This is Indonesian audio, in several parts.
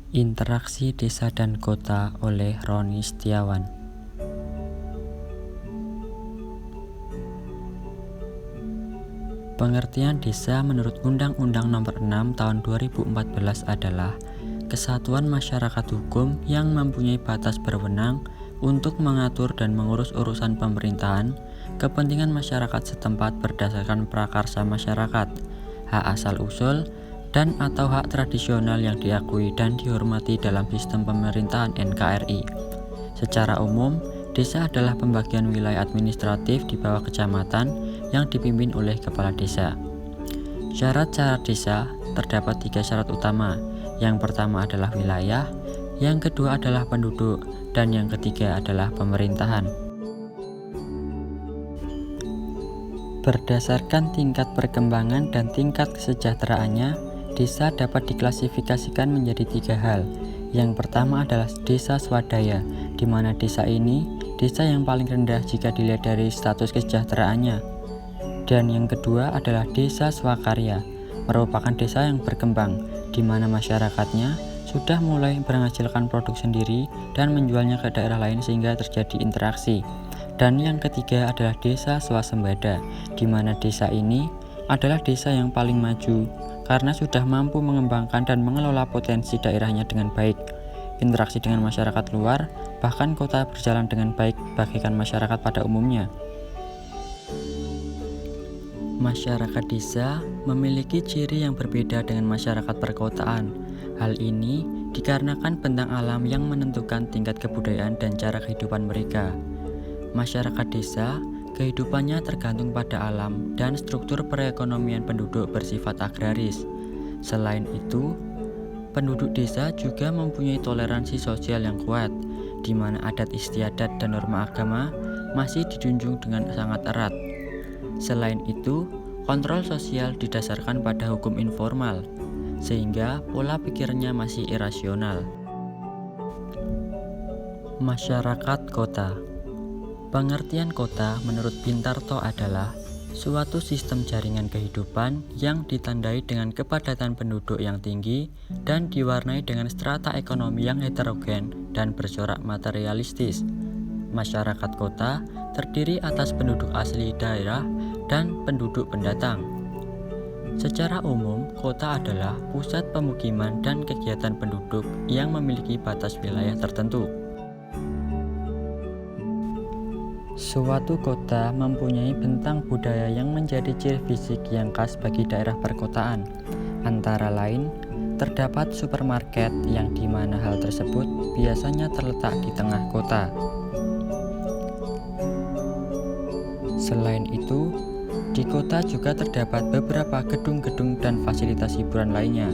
Interaksi Desa dan Kota oleh Roni Setiawan. Pengertian desa menurut Undang-Undang Nomor 6 Tahun 2014 adalah kesatuan masyarakat hukum yang mempunyai batas berwenang untuk mengatur dan mengurus urusan pemerintahan, kepentingan masyarakat setempat berdasarkan prakarsa masyarakat, hak asal-usul, dan atau hak tradisional yang diakui dan dihormati dalam sistem pemerintahan NKRI. Secara umum, desa adalah pembagian wilayah administratif di bawah kecamatan yang dipimpin oleh kepala desa. Syarat-syarat desa terdapat 3 syarat utama. Yang pertama adalah wilayah, yang kedua adalah penduduk, dan yang ketiga adalah pemerintahan. Berdasarkan tingkat perkembangan dan tingkat kesejahteraannya, desa dapat diklasifikasikan menjadi 3 hal. Yang pertama adalah desa swadaya, di mana desa ini desa yang paling rendah jika dilihat dari status kesejahteraannya. Dan yang kedua adalah desa swakarya, merupakan desa yang berkembang, di mana masyarakatnya sudah mulai menghasilkan produk sendiri dan menjualnya ke daerah lain sehingga terjadi interaksi. Dan yang ketiga adalah desa swasembada, di mana desa ini adalah desa yang paling maju karena sudah mampu mengembangkan dan mengelola potensi daerahnya dengan baik. Interaksi dengan masyarakat luar, bahkan kota berjalan dengan baik bagikan masyarakat pada umumnya. Masyarakat desa memiliki ciri yang berbeda dengan masyarakat perkotaan. Hal ini dikarenakan bentang alam yang menentukan tingkat kebudayaan dan cara kehidupan mereka. Masyarakat desa, kehidupannya tergantung pada alam dan struktur perekonomian penduduk bersifat agraris. Selain itu, penduduk desa juga mempunyai toleransi sosial yang kuat, di mana adat istiadat dan norma agama masih dijunjung dengan sangat erat. Selain itu, kontrol sosial didasarkan pada hukum informal, sehingga pola pikirnya masih irasional. Masyarakat kota. Pengertian kota menurut Bintarto adalah suatu sistem jaringan kehidupan yang ditandai dengan kepadatan penduduk yang tinggi dan diwarnai dengan strata ekonomi yang heterogen dan bercorak materialistis. Masyarakat kota terdiri atas penduduk asli daerah dan penduduk pendatang. Secara umum, kota adalah pusat pemukiman dan kegiatan penduduk yang memiliki batas wilayah tertentu. Suatu kota mempunyai bentang budaya yang menjadi ciri fisik yang khas bagi daerah perkotaan. Antara lain, terdapat supermarket yang di mana hal tersebut biasanya terletak di tengah kota. Selain itu, di kota juga terdapat beberapa gedung-gedung dan fasilitas hiburan lainnya.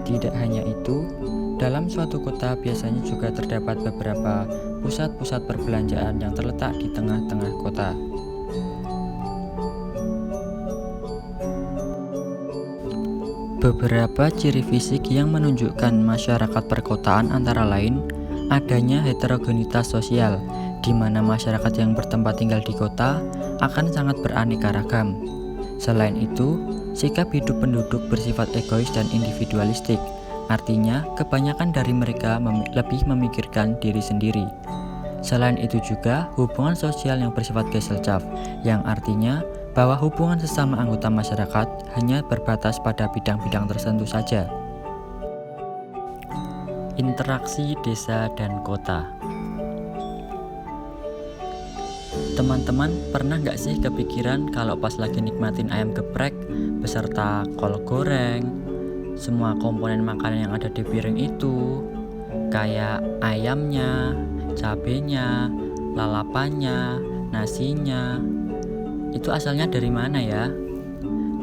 Tidak hanya itu, dalam suatu kota biasanya juga terdapat beberapa pusat-pusat perbelanjaan yang terletak di tengah-tengah kota. Beberapa ciri fisik yang menunjukkan masyarakat perkotaan antara lain adanya heterogenitas sosial, di mana masyarakat yang bertempat tinggal di kota akan sangat beraneka ragam. Selain itu, sikap hidup penduduk bersifat egois dan individualistik. Artinya, kebanyakan dari mereka lebih memikirkan diri sendiri. Selain itu juga, hubungan sosial yang bersifat Gesellschaft, yang artinya bahwa hubungan sesama anggota masyarakat hanya berbatas pada bidang-bidang tertentu saja. Interaksi desa dan kota. Teman-teman pernah nggak sih kepikiran kalau pas lagi nikmatin ayam geprek beserta kol goreng, semua komponen makanan yang ada di piring itu, kayak ayamnya, cabenya, lalapannya, nasinya, itu asalnya dari mana ya?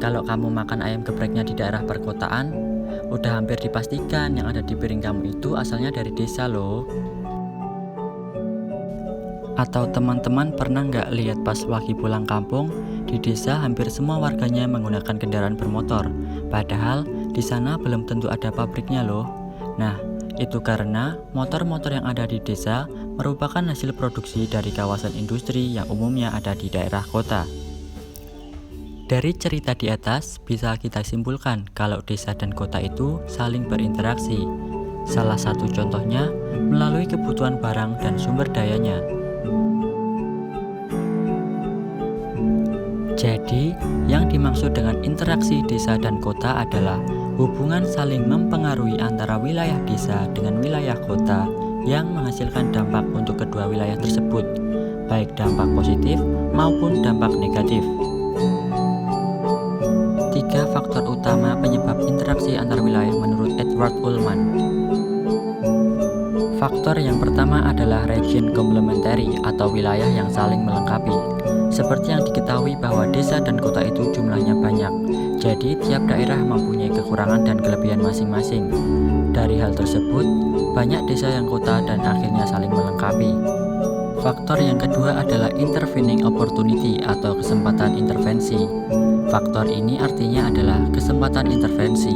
Kalau kamu makan ayam gepreknya di daerah perkotaan, udah hampir dipastikan yang ada di piring kamu itu asalnya dari desa loh. Atau teman-teman pernah nggak lihat pas lagi pulang kampung, di desa hampir semua warganya menggunakan kendaraan bermotor, padahal di sana belum tentu ada pabriknya loh. Nah, itu karena motor-motor yang ada di desa merupakan hasil produksi dari kawasan industri yang umumnya ada di daerah kota. Dari cerita di atas bisa kita simpulkan kalau desa dan kota itu saling berinteraksi. Salah satu contohnya melalui kebutuhan barang dan sumber dayanya. Jadi, yang dimaksud dengan interaksi desa dan kota adalah hubungan saling mempengaruhi antara wilayah desa dengan wilayah kota yang menghasilkan dampak untuk kedua wilayah tersebut, baik dampak positif maupun dampak negatif. 3 faktor utama penyebab interaksi antar wilayah menurut Edward Ullman. Faktor yang pertama adalah region complementary atau wilayah yang saling melengkapi. Seperti yang diketahui bahwa desa dan kota itu jumlahnya banyak, jadi tiap daerah mempunyai kekurangan dan kelebihan masing-masing. Dari hal tersebut, banyak desa yang kota dan akhirnya saling melengkapi. Faktor yang kedua adalah intervening opportunity atau kesempatan intervensi. Faktor ini artinya adalah kesempatan intervensi.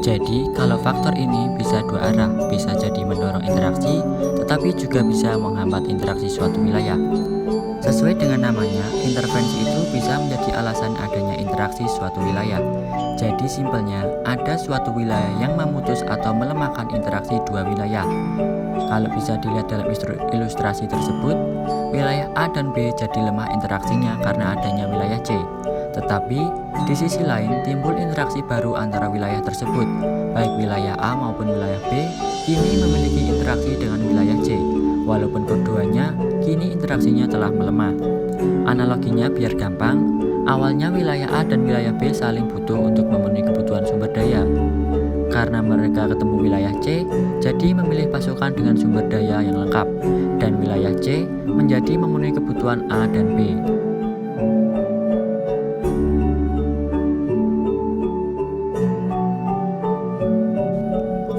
Jadi, kalau faktor ini bisa dua arah, bisa jadi mendorong interaksi, tetapi juga bisa menghambat interaksi suatu wilayah. Sesuai dengan namanya, intervensi itu bisa menjadi alasan adanya interaksi suatu wilayah. Jadi simpelnya, ada suatu wilayah yang memutus atau melemahkan interaksi dua wilayah. Kalau bisa dilihat dalam ilustrasi tersebut, wilayah A dan B jadi lemah interaksinya karena adanya wilayah C. Tetapi, di sisi lain timbul interaksi baru antara wilayah tersebut, baik wilayah A maupun wilayah B kini memiliki interaksi dengan wilayah C, walaupun keduanya kini interaksinya telah melemah. Analoginya biar gampang, awalnya wilayah A dan wilayah B saling butuh untuk memenuhi kebutuhan sumber daya. Karena mereka ketemu wilayah C, jadi memilih pasukan dengan sumber daya yang lengkap, dan wilayah C menjadi memenuhi kebutuhan A dan B.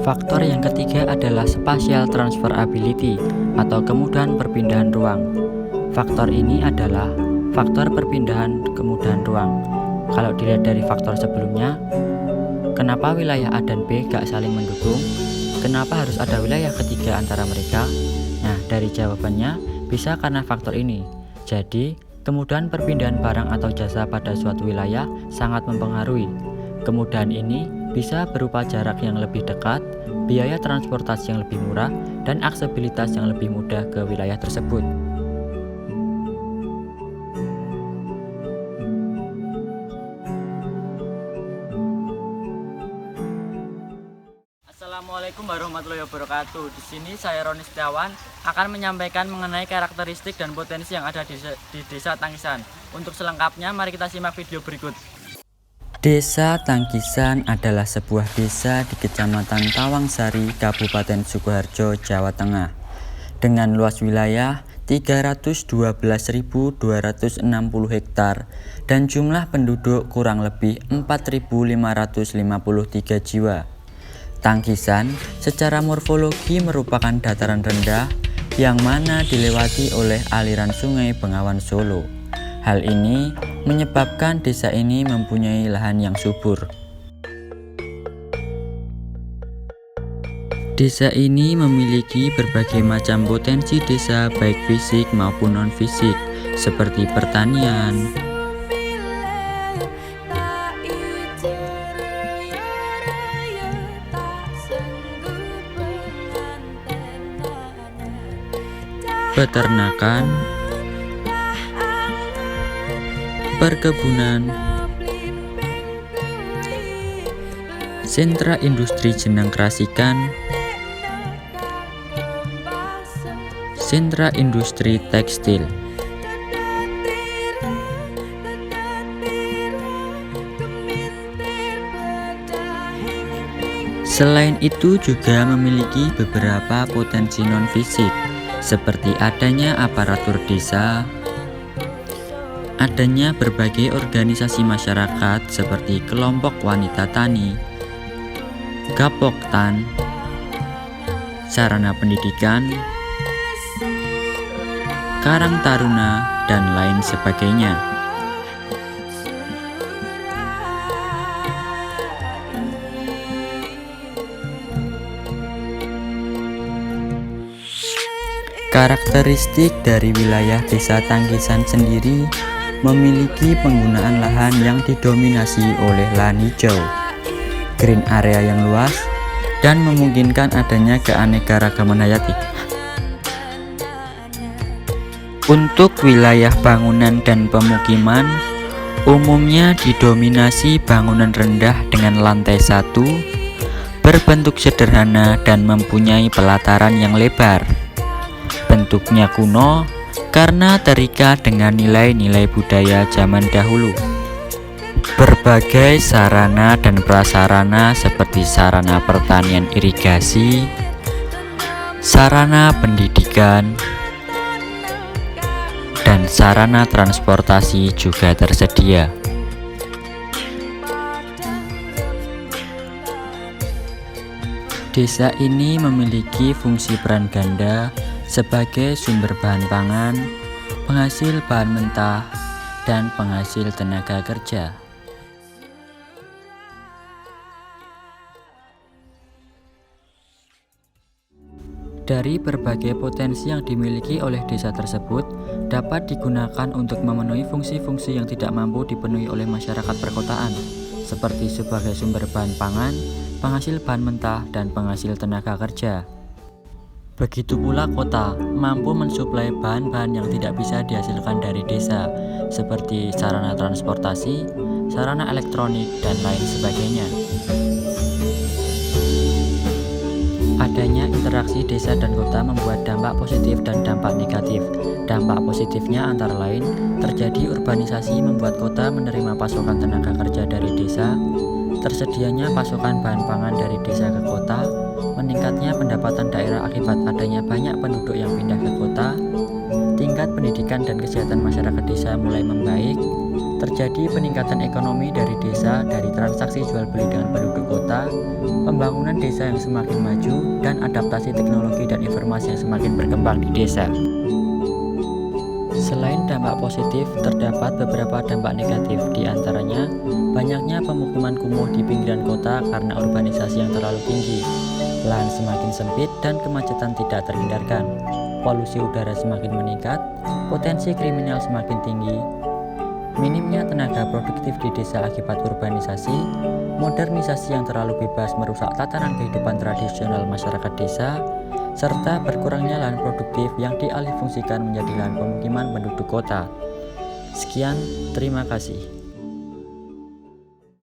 Faktor yang ketiga adalah spatial transferability atau kemudahan perpindahan ruang. Faktor ini adalah faktor perpindahan kemudahan ruang. Kalau dilihat dari faktor sebelumnya, kenapa wilayah A dan B gak saling mendukung? Kenapa harus ada wilayah ketiga antara mereka? Nah, dari jawabannya bisa karena faktor ini. Jadi, kemudahan perpindahan barang atau jasa pada suatu wilayah sangat mempengaruhi. Kemudahan ini bisa berupa jarak yang lebih dekat, biaya transportasi yang lebih murah, dan aksesibilitas yang lebih mudah ke wilayah tersebut. Assalamualaikum warahmatullahi wabarakatuh. Di sini saya Roni Setiawan akan menyampaikan mengenai karakteristik dan potensi yang ada di Desa Tangkisan. Untuk selengkapnya, mari kita simak video berikut. Desa Tangkisan adalah sebuah desa di Kecamatan Tawangsari, Kabupaten Sukoharjo, Jawa Tengah, dengan luas wilayah 312.260 hektar dan jumlah penduduk kurang lebih 4.553 jiwa. Tangkisan secara morfologi merupakan dataran rendah yang mana dilewati oleh aliran sungai Bengawan Solo. Hal ini menyebabkan desa ini mempunyai lahan yang subur. Desa ini memiliki berbagai macam potensi desa baik fisik maupun non-fisik seperti pertanian, peternakan, perkebunan, sentra industri jenang kerasikan, sentra industri tekstil. Selain itu juga memiliki beberapa potensi non-fisik seperti adanya aparatur desa, adanya berbagai organisasi masyarakat seperti kelompok wanita tani, gapoktan, sarana pendidikan, karang taruna, dan lain sebagainya. Karakteristik dari wilayah Desa Tangkisan sendiri memiliki penggunaan lahan yang didominasi oleh lahan hijau, green area yang luas, dan memungkinkan adanya keanekaragaman hayati. Untuk wilayah bangunan dan pemukiman, umumnya didominasi bangunan rendah dengan lantai 1, berbentuk sederhana dan mempunyai pelataran yang lebar. Bentuknya kuno karena terikat dengan nilai-nilai budaya zaman dahulu. Berbagai sarana dan prasarana seperti sarana pertanian irigasi, sarana pendidikan, dan sarana transportasi juga tersedia. Desa ini memiliki fungsi peran ganda sebagai sumber bahan pangan, penghasil bahan mentah, dan penghasil tenaga kerja. Dari berbagai potensi yang dimiliki oleh desa tersebut dapat digunakan untuk memenuhi fungsi-fungsi yang tidak mampu dipenuhi oleh masyarakat perkotaan, seperti sebagai sumber bahan pangan, penghasil bahan mentah, dan penghasil tenaga kerja. Begitu pula kota mampu mensuplai bahan-bahan yang tidak bisa dihasilkan dari desa, seperti sarana transportasi, sarana elektronik, dan lain sebagainya. Adanya interaksi desa dan kota membuat dampak positif dan dampak negatif. Dampak positifnya antara lain, terjadi urbanisasi membuat kota menerima pasokan tenaga kerja dari desa, tersedianya pasokan bahan pangan dari desa ke kota, meningkatnya pendapatan daerah akibat adanya banyak penduduk yang pindah ke kota, tingkat pendidikan dan kesehatan masyarakat desa mulai membaik, terjadi peningkatan ekonomi dari desa dari transaksi jual beli dengan penduduk kota, pembangunan desa yang semakin maju, dan adaptasi teknologi dan informasi yang semakin berkembang di desa. Selain dampak positif, terdapat beberapa dampak negatif, di antaranya banyaknya pemukiman kumuh di pinggiran kota karena urbanisasi yang terlalu tinggi, lahan semakin sempit dan kemacetan tidak terhindarkan, polusi udara semakin meningkat, potensi kriminal semakin tinggi, minimnya tenaga produktif di desa akibat urbanisasi, modernisasi yang terlalu bebas merusak tatanan kehidupan tradisional masyarakat desa, serta berkurangnya lahan produktif yang dialihfungsikan menjadi lahan pemukiman penduduk kota. Sekian, terima kasih.